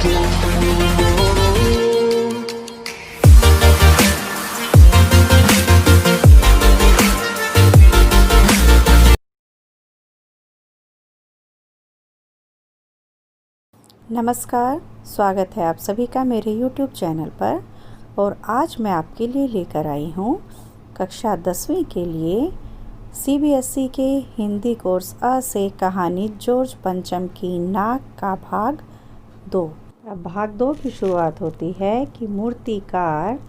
नमस्कार, स्वागत है आप सभी का मेरे YouTube चैनल पर। और आज मैं आपके लिए लेकर आई हूँ कक्षा 10वीं के लिए CBSE के हिंदी कोर्स अ से कहानी जॉर्ज पंचम की नाक का भाग 2। अब भाग 2 की शुरुआत होती है कि मूर्तिकार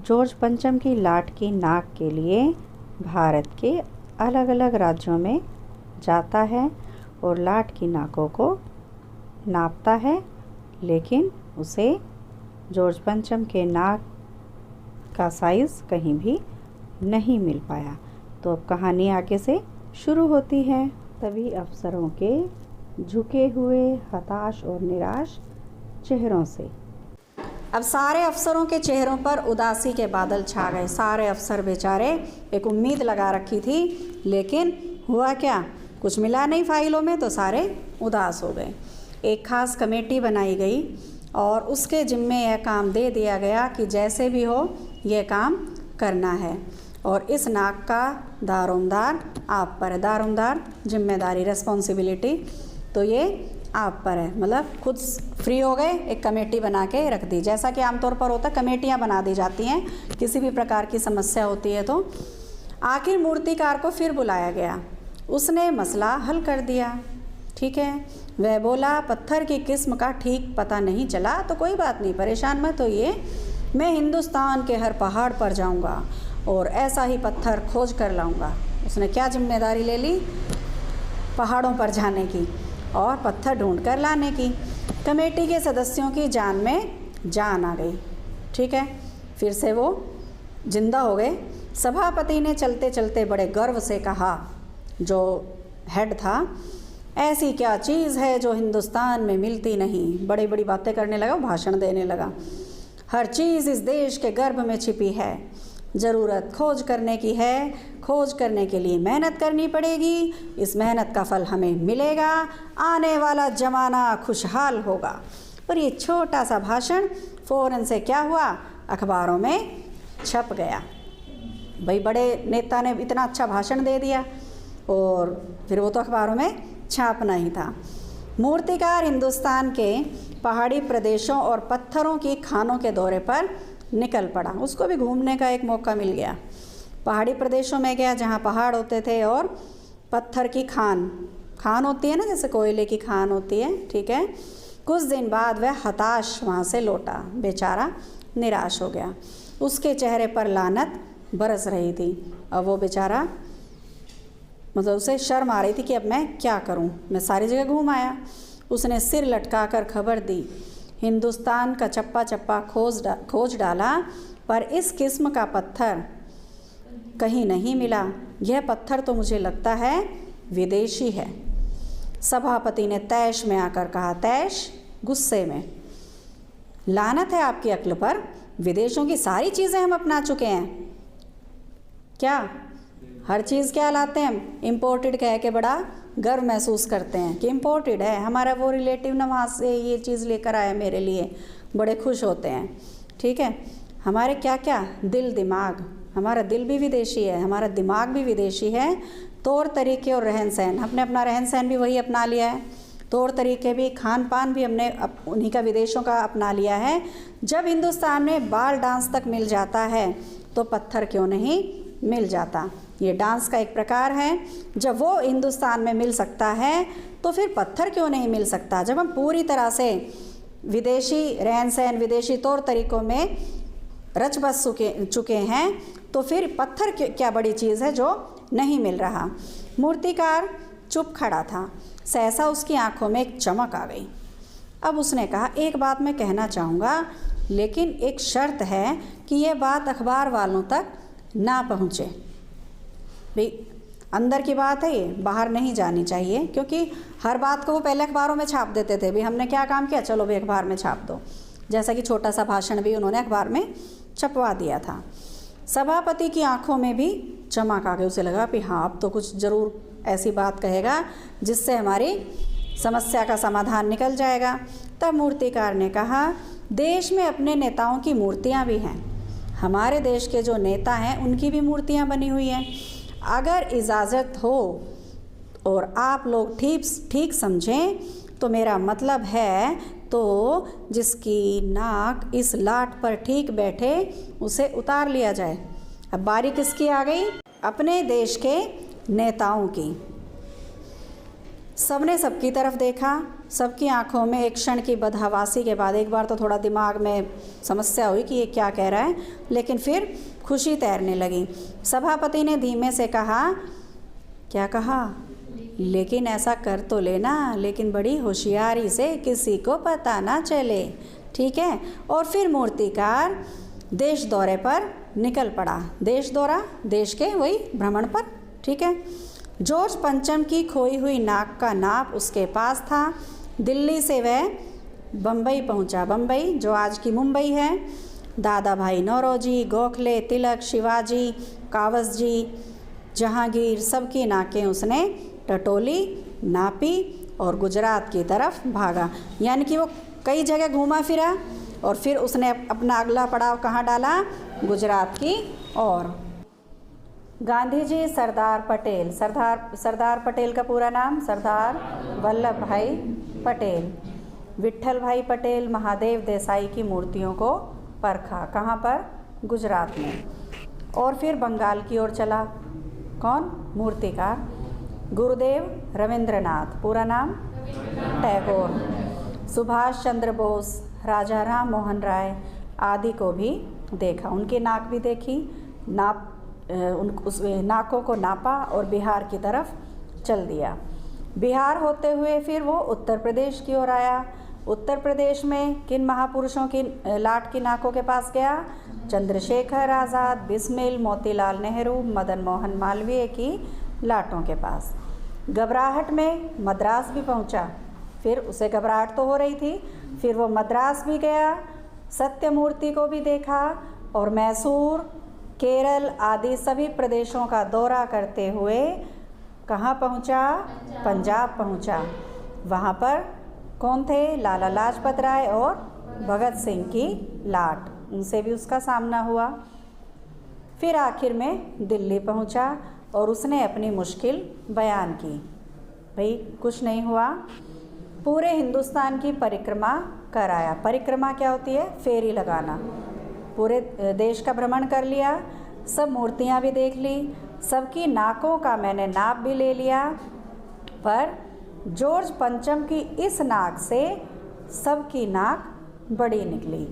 जॉर्ज पंचम की लाट की नाक के लिए भारत के अलग अलग राज्यों में जाता है और लाट की नाकों को नापता है, लेकिन उसे जॉर्ज पंचम के नाक का साइज़ कहीं भी नहीं मिल पाया। तो अब कहानी आगे से शुरू होती है। तभी अफसरों के झुके हुए हताश और निराश चेहरों से अब सारे अफसरों के चेहरों पर उदासी के बादल छा गए। सारे अफसर बेचारे एक उम्मीद लगा रखी थी, लेकिन हुआ क्या, कुछ मिला नहीं फाइलों में, तो सारे उदास हो गए। एक खास कमेटी बनाई गई और उसके जिम्मे यह काम दे दिया गया कि जैसे भी हो यह काम करना है और इस नाक का दारोमदार आप पर है। दारोमदार जिम्मेदारी, रिस्पॉन्सिबिलिटी, तो ये आप पर है। मतलब खुद फ्री हो गए, एक कमेटी बना के रख दी। जैसा कि आमतौर पर होता है, कमेटियां बना दी जाती हैं किसी भी प्रकार की समस्या होती है। तो आखिर मूर्तिकार को फिर बुलाया गया, उसने मसला हल कर दिया। ठीक है, वह बोला पत्थर की किस्म का ठीक पता नहीं चला तो कोई बात नहीं, परेशान मत होइए, मैं हिंदुस्तान के हर पहाड़ पर जाऊंगा और ऐसा ही पत्थर खोज कर लाऊंगा। उसने क्या जिम्मेदारी ले ली, पहाड़ों पर जाने की और पत्थर ढूंढ कर लाने की। कमेटी के सदस्यों की जान में जान आ गई। ठीक है, फिर से वो जिंदा हो गए। सभापति ने चलते चलते बड़े गर्व से कहा, जो हेड था, ऐसी क्या चीज़ है जो हिंदुस्तान में मिलती नहीं। बड़ी बड़ी बातें करने लगा, भाषण देने लगा। हर चीज़ इस देश के गर्भ में छिपी है, ज़रूरत खोज करने की है, खोज करने के लिए मेहनत करनी पड़ेगी, इस मेहनत का फल हमें मिलेगा, आने वाला ज़माना खुशहाल होगा। और ये छोटा सा भाषण फ़ौरन से क्या हुआ, अखबारों में छप गया। भाई बड़े नेता ने इतना अच्छा भाषण दे दिया और फिर वो तो अखबारों में छापना ही था। मूर्तिकार हिंदुस्तान के पहाड़ी प्रदेशों और पत्थरों की खानों के दौरे पर निकल पड़ा। उसको भी घूमने का एक मौका मिल गया। पहाड़ी प्रदेशों में गया जहाँ पहाड़ होते थे और पत्थर की खान होती है ना, जैसे कोयले की खान होती है। ठीक है, कुछ दिन बाद वह हताश वहाँ से लौटा, बेचारा निराश हो गया। उसके चेहरे पर लानत बरस रही थी। अब वो बेचारा, मतलब उसे शर्म आ रही थी कि अब मैं क्या करूं, मैं सारी जगह घूम आया। उसने सिर लटकाकर खबर दी, हिंदुस्तान का चप्पा चप्पा खोज डाला, पर इस किस्म का पत्थर कहीं नहीं मिला। यह पत्थर तो मुझे लगता है विदेशी है। सभापति ने तैश में आकर कहा, तैश गुस्से में, लानत है आपकी अक्ल पर, विदेशों की सारी चीज़ें हम अपना चुके हैं। क्या हर चीज़ क्या लाते हैं, इम्पोर्टेड कह के बड़ा गर्व महसूस करते हैं कि इम्पोर्टेड है, हमारा वो रिलेटिव ना वहाँ से ये चीज़ लेकर आया मेरे लिए, बड़े खुश होते हैं। ठीक है, हमारे क्या क्या दिल दिमाग, हमारा दिल भी विदेशी है, हमारा दिमाग भी विदेशी है, तौर तरीके और रहन सहन, हमने अपना रहन सहन भी वही अपना लिया है, तौर तरीके भी, खान पान भी हमने उन्हीं का विदेशों का अपना लिया है। जब हिंदुस्तान में बाल डांस तक मिल जाता है तो पत्थर क्यों नहीं मिल जाता। ये डांस का एक प्रकार है। जब वो हिंदुस्तान में मिल सकता है तो फिर पत्थर क्यों नहीं मिल सकता। जब हम पूरी तरह से विदेशी रहन सहन, विदेशी तौर तरीक़ों में रच बस चुके हैं तो फिर पत्थर क्या बड़ी चीज़ है जो नहीं मिल रहा। मूर्तिकार चुप खड़ा था। सहसा उसकी आंखों में एक चमक आ गई। अब उसने कहा, एक बात मैं कहना चाहूँगा, लेकिन एक शर्त है कि यह बात अखबार वालों तक ना पहुँचे। भाई अंदर की बात है, ये बाहर नहीं जानी चाहिए, क्योंकि हर बात को वो पहले अखबारों में छाप देते थे। भाई हमने क्या काम किया, चलो भाई अखबार में छाप दो। जैसा कि छोटा सा भाषण भी उन्होंने अखबार में छपवा दिया था। सभापति की आंखों में भी चमक आ गई। उसे लगा कि हाँ, अब तो कुछ ज़रूर ऐसी बात कहेगा जिससे हमारी समस्या का समाधान निकल जाएगा। तब मूर्तिकार ने कहा, देश में अपने नेताओं की मूर्तियाँ भी हैं, हमारे देश के जो नेता हैं उनकी भी मूर्तियाँ बनी हुई हैं। अगर इजाज़त हो और आप लोग ठीक समझें तो मेरा मतलब है तो जिसकी नाक इस लाट पर ठीक बैठे उसे उतार लिया जाए। अब बारी किसकी आ गई? अपने देश के नेताओं की। सबने सबकी तरफ देखा, सबकी आंखों में एक क्षण की बदहवासी के बाद एक बार तो थोड़ा दिमाग में समस्या हुई कि ये क्या कह रहा है, लेकिन फिर खुशी तैरने लगी। सभापति ने धीमे से कहा, क्या कहा? लेकिन ऐसा कर तो लेना, लेकिन बड़ी होशियारी से, किसी को पता ना चले, ठीक है। और फिर मूर्तिकार देश दौरे पर निकल पड़ा। देश दौरा, देश के वही भ्रमण पर, ठीक है। जॉर्ज पंचम की खोई हुई नाक का नाप उसके पास था। दिल्ली से वह बम्बई पहुंचा, बम्बई जो आज की मुंबई है। दादा भाई नौरोजी, गोखले, तिलक, शिवाजी, कावसजी, जहांगीर, सबकी नाकें उसने टटोली, नापी और गुजरात की तरफ भागा। यानी कि वो कई जगह घूमा फिरा और फिर उसने अपना अगला पड़ाव कहाँ डाला? गुजरात की ओर। गांधी जी सरदार पटेल, सरदार पटेल का पूरा नाम सरदार वल्लभ भाई पटेल, विट्ठल भाई पटेल, महादेव देसाई की मूर्तियों को परखा। कहाँ पर? गुजरात में। और फिर बंगाल की ओर चला। कौन? मूर्तिकार गुरुदेव रविंद्रनाथ, पूरा नाम टैगोर, सुभाष चंद्र बोस, राजा राम मोहन राय आदि को भी देखा। उनकी नाक भी देखी, उस नाकों को नापा और बिहार की तरफ चल दिया। बिहार होते हुए फिर वो उत्तर प्रदेश की ओर आया। उत्तर प्रदेश में किन महापुरुषों की लाट की नाकों के पास गया? चंद्रशेखर आज़ाद, बिस्मिल, मोतीलाल नेहरू, मदन मोहन मालवीय की लाटों के पास। घबराहट में मद्रास भी पहुंचा। फिर उसे घबराहट तो हो रही थी, फिर वो मद्रास भी गया, सत्यमूर्ति को भी देखा और मैसूर, केरल आदि सभी प्रदेशों का दौरा करते हुए कहाँ पहुँचा? पंजाब पहुँचा। वहाँ पर कौन थे? लाला लाजपत राय और भगत सिंह की लाट, उनसे भी उसका सामना हुआ। फिर आखिर में दिल्ली पहुँचा और उसने अपनी मुश्किल बयान की। भाई कुछ नहीं हुआ, पूरे हिंदुस्तान की परिक्रमा कराया। परिक्रमा क्या होती है? फेरी लगाना। पूरे देश का भ्रमण कर लिया, सब मूर्तियाँ भी देख ली, सबकी नाकों का मैंने नाप भी ले लिया, पर जॉर्ज पंचम की इस नाक से सबकी नाक बड़ी निकली।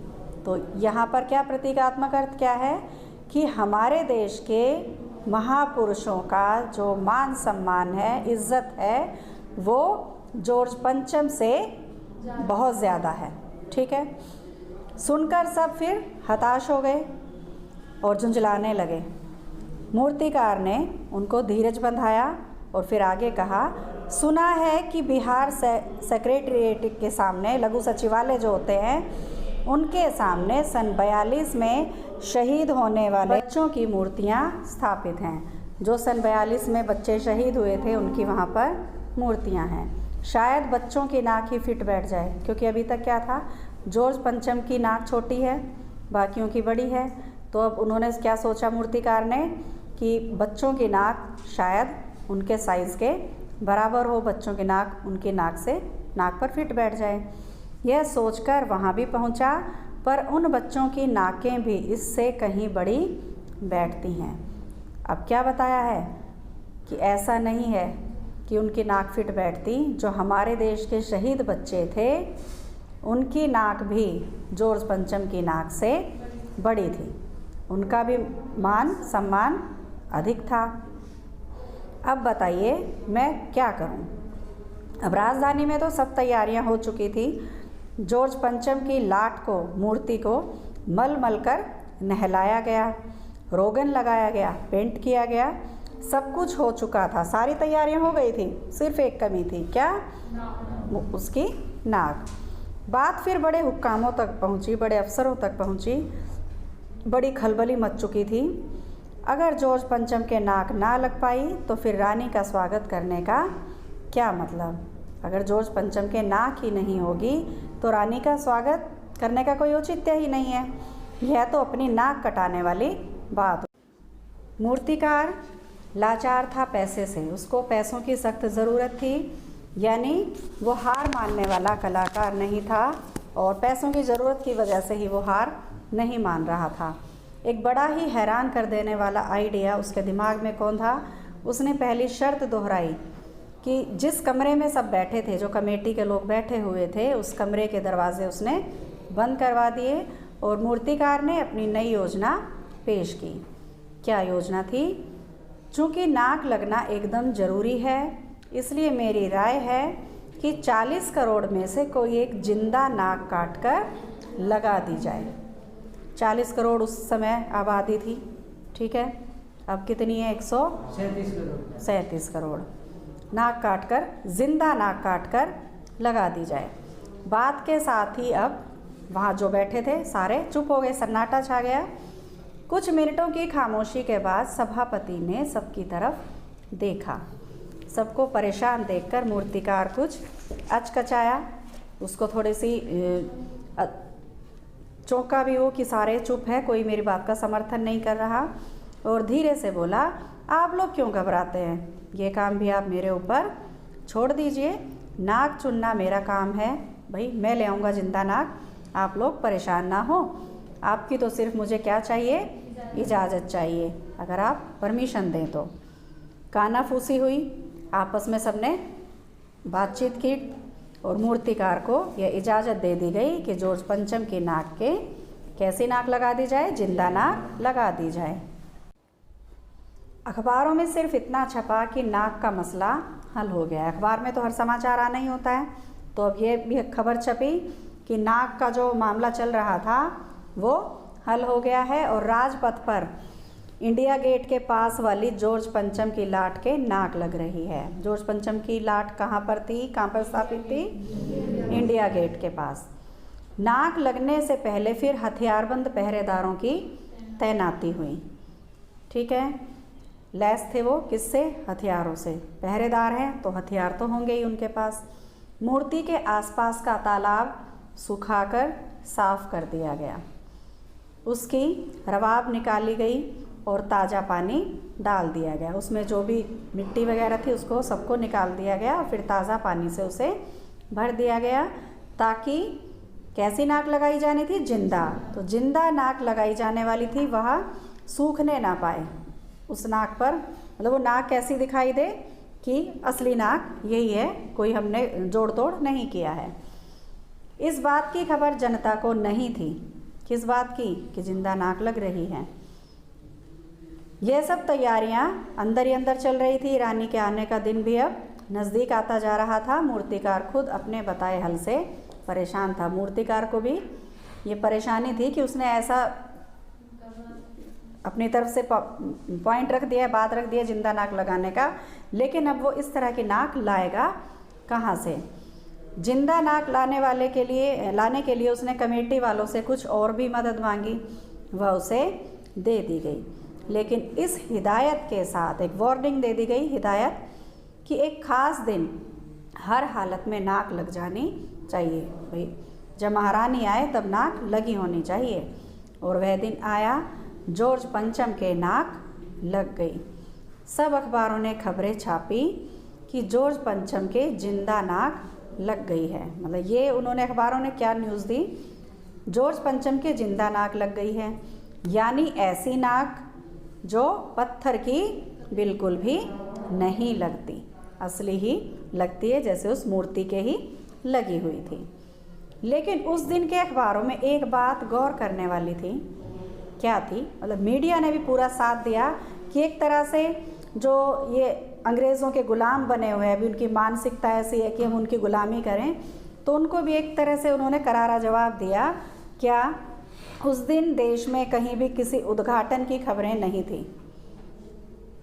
तो यहाँ पर क्या प्रतीकात्मक अर्थ क्या है? कि हमारे देश के महापुरुषों का जो मान सम्मान है, इज्जत है, वो जॉर्ज पंचम से बहुत ज़्यादा है, ठीक है। सुनकर सब फिर हताश हो गए और झुंझलाने लगे। मूर्तिकार ने उनको धीरज बंधाया और फिर आगे कहा, सुना है कि बिहार सेक्रेटरिएट के सामने, लघु सचिवालय जो होते हैं, उनके सामने सन 42 में शहीद होने वाले बच्चों की मूर्तियां स्थापित हैं। जो सन 42 में बच्चे शहीद हुए थे उनकी वहाँ पर मूर्तियाँ हैं। शायद बच्चों की नाक ही फिट बैठ जाए, क्योंकि अभी तक क्या था? जॉर्ज पंचम की नाक छोटी है, बाकियों की बड़ी है। तो अब उन्होंने क्या सोचा मूर्तिकार ने कि बच्चों की नाक शायद उनके साइज़ के बराबर हो, बच्चों की नाक उनकी नाक से नाक पर फिट बैठ जाए। यह सोचकर वहाँ भी पहुँचा, पर उन बच्चों की नाकें भी इससे कहीं बड़ी बैठती हैं। अब क्या बताया है कि ऐसा नहीं है कि उनकी नाक फिट बैठती। जो हमारे देश के शहीद बच्चे थे उनकी नाक भी जॉर्ज पंचम की नाक से बड़ी थी, उनका भी मान सम्मान अधिक था। अब बताइए मैं क्या करूं? अब राजधानी में तो सब तैयारियां हो चुकी थी। जॉर्ज पंचम की लाट को, मूर्ति को मल मल कर नहलाया गया, रोगन लगाया गया, पेंट किया गया, सब कुछ हो चुका था, सारी तैयारियां हो गई थी। सिर्फ एक कमी थी, क्या? उसकी नाक। बात फिर बड़े हुक्कामों तक पहुंची, बड़े अफसरों तक पहुंची, बड़ी खलबली मच चुकी थी। अगर जॉर्ज पंचम के नाक ना लग पाई तो फिर रानी का स्वागत करने का क्या मतलब? अगर जॉर्ज पंचम के नाक ही नहीं होगी तो रानी का स्वागत करने का कोई औचित्य ही नहीं है। यह तो अपनी नाक कटाने वाली बात। मूर्तिकार लाचार था पैसे से, उसको पैसों की सख्त ज़रूरत थी, यानी वो हार मानने वाला कलाकार नहीं था और पैसों की ज़रूरत की वजह से ही वो हार नहीं मान रहा था। एक बड़ा ही हैरान कर देने वाला आइडिया उसके दिमाग में कौन था। उसने पहली शर्त दोहराई कि जिस कमरे में सब बैठे थे, जो कमेटी के लोग बैठे हुए थे, उस कमरे के दरवाजे उसने बंद करवा दिए और मूर्तिकार ने अपनी नई योजना पेश की। क्या योजना थी? चूँकि नाक लगना एकदम ज़रूरी है, इसलिए मेरी राय है कि 40 करोड़ में से कोई एक जिंदा नाक काट कर लगा दी जाए। 40 करोड़ उस समय आबादी थी, ठीक है। अब कितनी है? 137 करोड़। नाक काट कर, जिंदा नाक काट कर लगा दी जाए। बात के साथ ही अब वहाँ जो बैठे थे सारे चुप हो गए, सन्नाटा छा गया। कुछ मिनटों की खामोशी के बाद सभापति ने सबकी तरफ देखा। सबको परेशान देखकर मूर्तिकार कुछ अचकचाया, उसको थोड़ी सी चौंका भी हो कि सारे चुप है, कोई मेरी बात का समर्थन नहीं कर रहा, और धीरे से बोला, आप लोग क्यों घबराते हैं? ये काम भी आप मेरे ऊपर छोड़ दीजिए। नाक चुनना मेरा काम है, भाई मैं ले आऊँगा जिंदा नाक, आप लोग परेशान ना हो। आपकी तो सिर्फ मुझे क्या चाहिए? इजाज़त चाहिए, अगर आप परमिशन दें तो। कानाफूसी हुई, आपस में सबने बातचीत की और मूर्तिकार को यह इजाज़त दे दी गई कि जॉर्ज पंचम की नाक के कैसी नाक लगा दी जाए? जिंदा नाक लगा दी जाए। अखबारों में सिर्फ इतना छपा कि नाक का मसला हल हो गया। अखबार में तो हर समाचार आना ही होता है, तो अब ये भी खबर छपी कि नाक का जो मामला चल रहा था वो हल हो गया है और राजपथ पर इंडिया गेट के पास वाली जॉर्ज पंचम की लाट के नाक लग रही है। जॉर्ज पंचम की लाट कहाँ पर थी, कहाँ पर स्थापित थी? इंडिया गेट के पास। नाक लगने से पहले फिर हथियारबंद पहरेदारों की तैनाती हुई, ठीक है। लैस थे वो किससे? हथियारों से। पहरेदार हैं तो हथियार तो होंगे ही उनके पास। मूर्ति के आसपास का तालाब सुखाकर साफ कर दिया गया, उसकी रवाब निकाली गई और ताज़ा पानी डाल दिया गया। उसमें जो भी मिट्टी वगैरह थी उसको सबको निकाल दिया गया और फिर ताज़ा पानी से उसे भर दिया गया, ताकि कैसी नाक लगाई जानी थी? जिंदा। तो जिंदा नाक लगाई जाने वाली थी, वह सूखने ना पाए उस नाक पर, मतलब वो नाक कैसी दिखाई दे कि असली नाक यही है, कोई हमने जोड़ तोड़ नहीं किया है। इस बात की खबर जनता को नहीं थी। किस बात की? कि जिंदा नाक लग रही है। यह सब तैयारियां अंदर ही अंदर चल रही थी। रानी के आने का दिन भी अब नज़दीक आता जा रहा था। मूर्तिकार खुद अपने बताए हल से परेशान था। मूर्तिकार को भी ये परेशानी थी कि उसने ऐसा अपनी तरफ से पॉइंट रख दिया, बात रख दिया जिंदा नाक लगाने का, लेकिन अब वो इस तरह की नाक लाएगा कहाँ से? जिंदा नाक लाने के लिए उसने कमेटी वालों से कुछ और भी मदद मांगी, वह उसे दे दी गई। लेकिन इस हिदायत के साथ एक वार्निंग दे दी गई, हिदायत कि एक ख़ास दिन हर हालत में नाक लग जानी चाहिए। भाई जब महारानी आए तब नाक लगी होनी चाहिए। और वह दिन आया, जॉर्ज पंचम के नाक लग गई। सब अखबारों ने खबरें छापी कि जॉर्ज पंचम के जिंदा नाक लग गई है। मतलब ये उन्होंने अखबारों ने क्या न्यूज़ दी? जॉर्ज पंचम के जिंदा नाक लग गई है, यानी ऐसी नाक जो पत्थर की बिल्कुल भी नहीं लगती, असली ही लगती है, जैसे उस मूर्ति के ही लगी हुई थी। लेकिन उस दिन के अखबारों में एक बात गौर करने वाली थी। क्या थी? मतलब मीडिया ने भी पूरा साथ दिया कि एक तरह से जो ये अंग्रेज़ों के ग़ुलाम बने हुए हैं, अभी उनकी मानसिकता ऐसी है कि हम उनकी ग़ुलामी करें, तो उनको भी एक तरह से उन्होंने करारा जवाब दिया। क्या? उस दिन देश में कहीं भी किसी उद्घाटन की खबरें नहीं थी,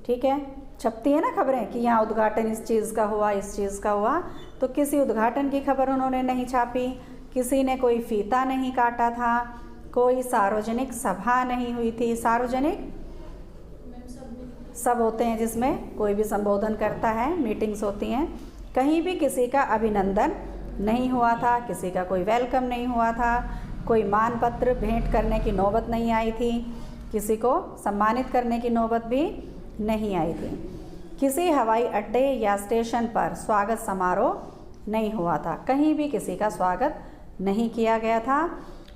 ठीक है। छपती है ना खबरें कि यहाँ उद्घाटन इस चीज़ का हुआ, इस चीज़ का हुआ, तो किसी उद्घाटन की खबर उन्होंने नहीं छापी। किसी ने कोई फीता नहीं काटा था, कोई सार्वजनिक सभा नहीं हुई थी। सार्वजनिक सब होते हैं जिसमें कोई भी संबोधन करता है, मीटिंग्स होती हैं, कहीं भी किसी का अभिनंदन नहीं हुआ था, किसी का कोई वेलकम नहीं हुआ था, कोई मान पत्र भेंट करने की नौबत नहीं आई थी, किसी को सम्मानित करने की नौबत भी नहीं आई थी। किसी हवाई अड्डे या स्टेशन पर स्वागत समारोह नहीं हुआ था, कहीं भी किसी का स्वागत नहीं किया गया था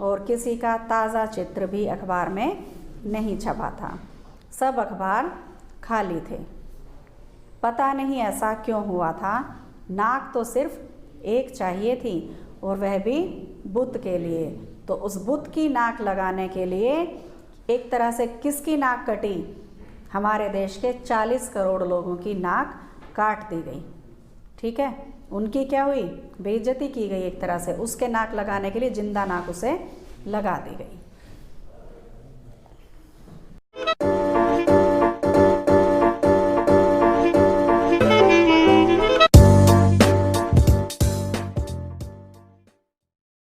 और किसी का ताज़ा चित्र भी अखबार में नहीं छपा था। सब अखबार खाली थे। पता नहीं ऐसा क्यों हुआ था। नाक तो सिर्फ एक चाहिए थी और वह भी बुद्ध के लिए। तो उस बुद्ध की नाक लगाने के लिए एक तरह से किसकी नाक कटी? हमारे देश के 40 करोड़ लोगों की नाक काट दी गई। ठीक है, उनकी क्या हुई? बेइज्जती की गई एक तरह से। उसके नाक लगाने के लिए जिंदा नाक उसे लगा दी गई।